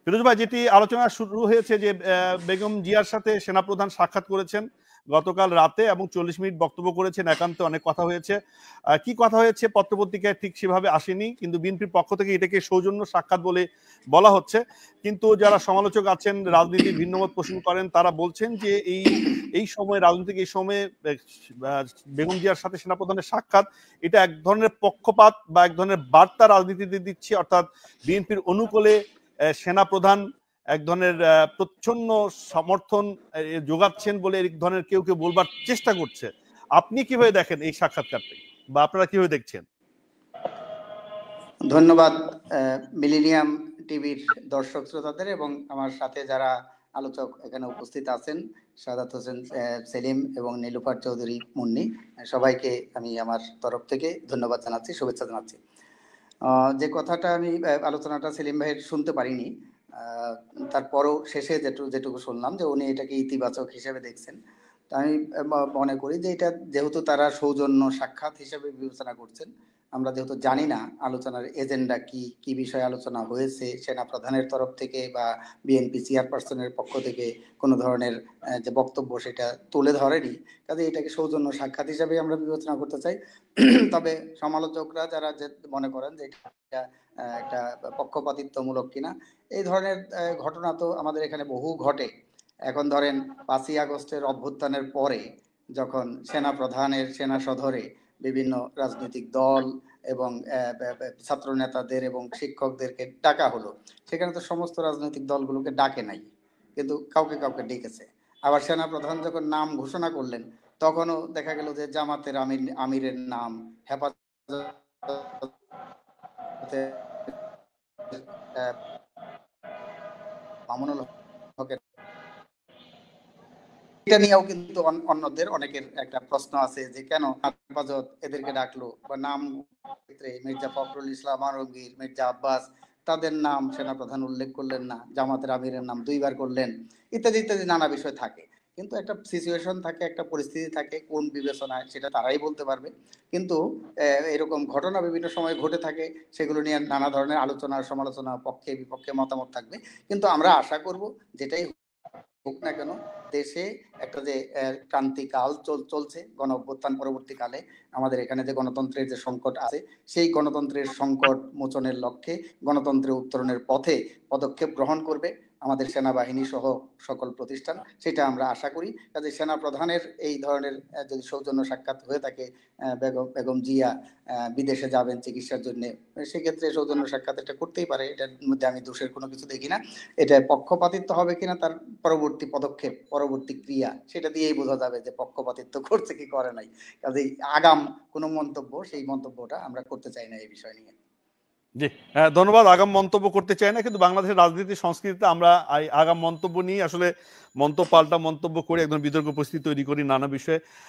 ফিরোজ ভাই, যেটি আলোচনা শুরু হয়েছে যে বেগম জিয়ার সাথে সেনাপ্রধান সাক্ষাৎ করেছেন গতকাল রাতে এবং 40 মিনিট বক্তব্য করেছেন, একান্তে অনেক কথা হয়েছে। কি কথা হয়েছে পত্রপত্রিকায় ঠিক সেভাবে আসেনি, কিন্তু বিএনপির পক্ষ থেকে এটাকে সৌজন্য সাক্ষাৎ বলে বলা হচ্ছে। কিন্তু যারা সমালোচক আছেন, রাজনীতির ভিন্নমত পোষণ করেন, তারা বলছেন যে এই সময় রাজনৈতিক এই সময়ে বেগম জিয়ার সাথে সেনাপ্রধানের সাক্ষাৎ এটা এক ধরনের পক্ষপাত বা এক ধরনের বার্তা রাজনীতিতে দিচ্ছে, অর্থাৎ বিএনপির অনুকূলে সেনাপ্রধান এক ধরনের প্রচ্ছন্ন সমর্থন যোগাচ্ছেন বলে এক ধরনের কেউ কেউ বলবার চেষ্টা করছে। আপনি কিভাবে দেখেন এই সাক্ষাৎকারটি, বা আপনারা কিভাবে দেখছেন? ধন্যবাদ মিলেনিয়াম টিভির দর্শক শ্রোতাদের এবং আমার সাথে যারা আলোচক এখানে উপস্থিত আছেন, সাদাত হোসেন সেলিম এবং নীলুফার চৌধুরী মুন্নি, সবাইকে আমি আমার তরফ থেকে ধন্যবাদ জানাচ্ছি, শুভেচ্ছা জানাচ্ছি। যে কথাটা আমি আলোচনাটা সেলিম ভাইয়ের শুনতে পারিনি, তারপরও শেষে যেটুকু শুনলাম যে উনি এটাকে ইতিবাচক হিসেবে দেখছেন। আমি মনে করি যে এটা যেহেতু তারা সৌজন্য সাক্ষাৎ হিসেবে বিবেচনা করছেন, আমরা যেহেতু জানি না আলোচনার এজেন্ডা কি বিষয়ে আলোচনা হয়েছে, সেনা প্রধানের তরফ থেকে বা বিএনপি চেয়ারপারসনের পক্ষ থেকে কোনো ধরনের যে বক্তব্য সেটা তুলে ধরেনি, কাজে এটাকে সৌজন্য সাক্ষাৎ হিসেবে আমরা বিবেচনা করতে চাই। তবে সমালোচকরা যারা যে মনে করেন যে এটা একটা পক্ষপাতিত্বমূলক কিনা, এই ধরনের ঘটনা তো আমাদের এখানে বহু ঘটে। এখন ধরেন 5ই আগস্টের অভ্যুত্থানের পরে যখন সেনা প্রধানের সেনা সদরে বিভিন্ন রাজনৈতিক দল এবং ছাত্র নেতাদের এবং শিক্ষকদেরকে ডাকা হলো, সেখানে তো সমস্ত রাজনৈতিক দলগুলোকে ডাকে নাই, কিন্তু কাউকে কাউকে ডেকেছে। আবার সেনা প্রধান যখন নাম ঘোষণা করলেন, তখনও দেখা গেল যে জামাতের আমিরের নাম, হেফাজতের মামুনুল হকের, এটা নিয়েও কিন্তু অন্যদের অনেকের একটা প্রশ্ন আছে যে কেন হেফাজত এদেরকে ডাকলো, বা নাম ক্ষেত্রে মির্জা ফখরুল ইসলাম আলমগীর, মির্জা আব্বাস, তাদের নাম সেনাপ্রধান উল্লেখ করলেন না, জামাতের আমিরের নাম 2বার করলেন, ইত্যাদি ইত্যাদি নানা বিষয় থাকে। কিন্তু একটা সিচুয়েশন থাকে, একটা পরিস্থিতি থাকে, কোন বিবেচনায় সেটা তারাই বলতে পারবে। কিন্তু এরকম ঘটনা বিভিন্ন সময় ঘটে থাকে, সেগুলো নিয়ে নানা ধরনের আলোচনা সমালোচনা, পক্ষে বিপক্ষে মতামত থাকবে। কিন্তু আমরা আশা করব যেটাই হোক না কেন, দেশে একটা যে ক্রান্তিকাল চলছে, গণ অভ্যুত্থান পরবর্তীকালে আমাদের এখানে যে গণতন্ত্রের যে সংকট আছে, সেই গণতন্ত্রের সংকট মোচনের লক্ষ্যে গণতন্ত্রের উত্তরণের পথে পদক্ষেপ গ্রহণ করবে আমাদের সেনাবাহিনী সহ সকল প্রতিষ্ঠান, সেটা আমরা আশা করি। কাজে সেনা প্রধানের এই ধরনের যদি সৌজন্য সাক্ষাৎ হয়ে থাকে, বেগম জিয়া বিদেশে যাবেন চিকিৎসার জন্য, সেক্ষেত্রে সৌজন্য সাক্ষাৎ এটা করতেই পারে, এটার মধ্যে আমি দোষের কোনো কিছু দেখি না। এটা পক্ষপাতিত্ব হবে কিনা তার পরবর্তী পদক্ষেপ, পরবর্তী ক্রিয়া, সেটা দিয়েই বোঝা যাবে যে পক্ষপাতিত্ব করছে কি করে নাই। কাজেই আগাম কোনো মন্তব্য, সেই মন্তব্যটা আমরা করতে চাই না এই বিষয় নিয়ে। জি, ধন্যবাদ। আগাম মন্তব্য করতে চাই না, কিন্তু বাংলাদেশের রাজনীতি সংস্কৃতিতে আমরা আগাম মন্তব্য নিয়ে আসলে পাল্টা মন্তব্য করে একদম বিতর্ক পরিস্থিতি তৈরি করি নানা বিষয়ে।